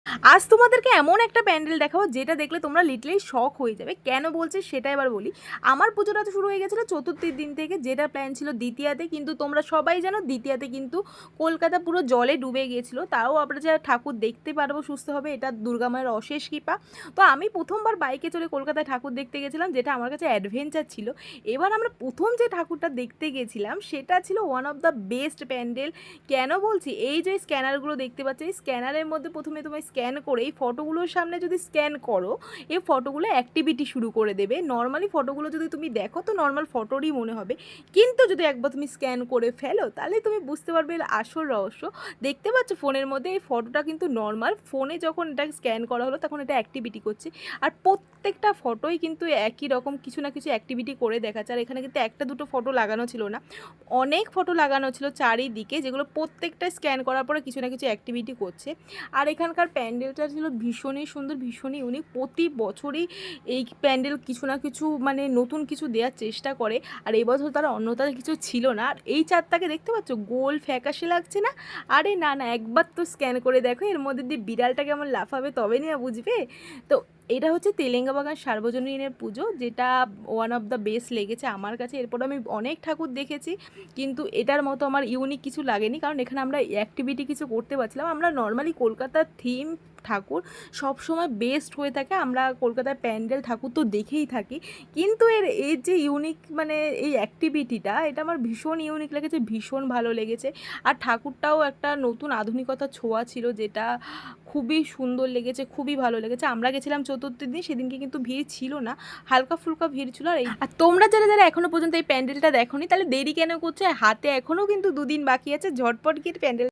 আজ তোমাদেরকে এমন একটা প্যান্ডেল দেখাবো যেটা দেখলে তোমরা লিটারালি শক হয়ে যাবে। কেন বলছি সেটা এবার বলি। আমার পুজোটা তো শুরু হয়ে গেছিলো চতুর্থীর দিন থেকে, যেটা প্ল্যান ছিল দ্বিতীয়াতে, কিন্তু তোমরা সবাই জানো দ্বিতীয়াতে কিন্তু কলকাতা পুরো জলে ডুবে গিয়েছিলো। তাও আমরা যা ঠাকুর দেখতে পারবো সুস্থ হবে, এটা দুর্গা মায়ের অশেষ কৃপা। তো আমি প্রথমবার বাইকে চলে কলকাতায় ঠাকুর দেখতে গেছিলাম, যেটা আমার কাছে অ্যাডভেঞ্চার ছিল। এবার আমরা প্রথম যে ঠাকুরটা দেখতে গেছিলাম সেটা ছিল one of the best pandal. কেন বলছি, এই যে স্ক্যানারগুলো দেখতে পাচ্ছ, এই স্ক্যানারের মধ্যে প্রথমে তোমায় স্ক্যান করে এই ফটোগুলোর সামনে যদি স্ক্যান করো, এই ফটোগুলো অ্যাক্টিভিটি শুরু করে দেবে। নর্মালি ফটোগুলো যদি তুমি দেখো তো নর্মাল ফটোরই মনে হবে, কিন্তু যদি একবার তুমি স্ক্যান করে ফেলো তাহলে তুমি বুঝতে পারবে এর আসল রহস্য। দেখতে পাচ্ছ ফোনের মধ্যে এই ফটোটা কিন্তু নর্মাল, ফোনে যখন এটা স্ক্যান করা হলো তখন এটা অ্যাক্টিভিটি করছে। আর প্রত্যেকটা ফটোই কিন্তু একই রকম কিছু না কিছু অ্যাক্টিভিটি করে দেখাচ্ছে। আর এখানে কিন্তু একটা দুটো ফটো লাগানো ছিল না, অনেক ফটো লাগানো ছিল চারিদিকে, যেগুলো প্রত্যেকটা স্ক্যান করার পরে কিছু না কিছু অ্যাক্টিভিটি করছে। আর এখানকার প্যান্ডেলটা ছিল ভীষণই সুন্দর, ভীষণই ইউনিক। প্রতি বছরই এই প্যান্ডেল কিছু না কিছু মানে নতুন কিছু দেওয়ার চেষ্টা করে, আর এবছর তারা অন্যতা কিছু ছিল না। আর এই চারটাকে দেখতে পাচ্ছ, গোল ফ্যাকাশে লাগছে না? আরে না না, একবার তো স্ক্যান করে দেখো, এর মধ্যে দিয়ে বিড়ালটা কেমন লাফাবে তবে নিয়ে বুঝবে। তো এটা হচ্ছে তেলেঙ্গাবাগান সার্বজনীনের পুজো, যেটা ওয়ান অফ দ্য বেস্ট লেগেছে আমার কাছে। এরপর আমি অনেক ঠাকুর দেখেছি, কিন্তু এটার মতো আমার ইউনিক কিছু লাগেনি, কারণ এখানে আমরা অ্যাক্টিভিটি কিছু করতে পারছিলাম। আমরা নর্মালি কলকাতার থিম ঠাকুর সবসময় বেস্ট হয়ে থাকে, আমরা কলকাতায় প্যান্ডেল ঠাকুর তো দেখেই থাকি, কিন্তু এর যে ইউনিক মানে এই অ্যাক্টিভিটিটা, এটা আমার ভীষণ ইউনিক লেগেছে, ভীষণ ভালো লেগেছে। আর ঠাকুরটাও একটা নতুন আধুনিকতার ছোঁয়া ছিল, যেটা খুবই সুন্দর লেগেছে, খুবই ভালো লেগেছে। আমরা গেছিলাম চতুর্থীর দিন, সেদিনকে কিন্তু ভিড় ছিল না, হালকা ফুলকা ভিড় ছিল। আর তোমরা যারা যারা এখনো পর্যন্ত এই প্যান্ডেলটা দেখোনি, তাহলে দেরি কেন করছো? হাতে এখনও কিন্তু দুদিন বাকি আছে, ঝটপট গিয়ে প্যান্ডেল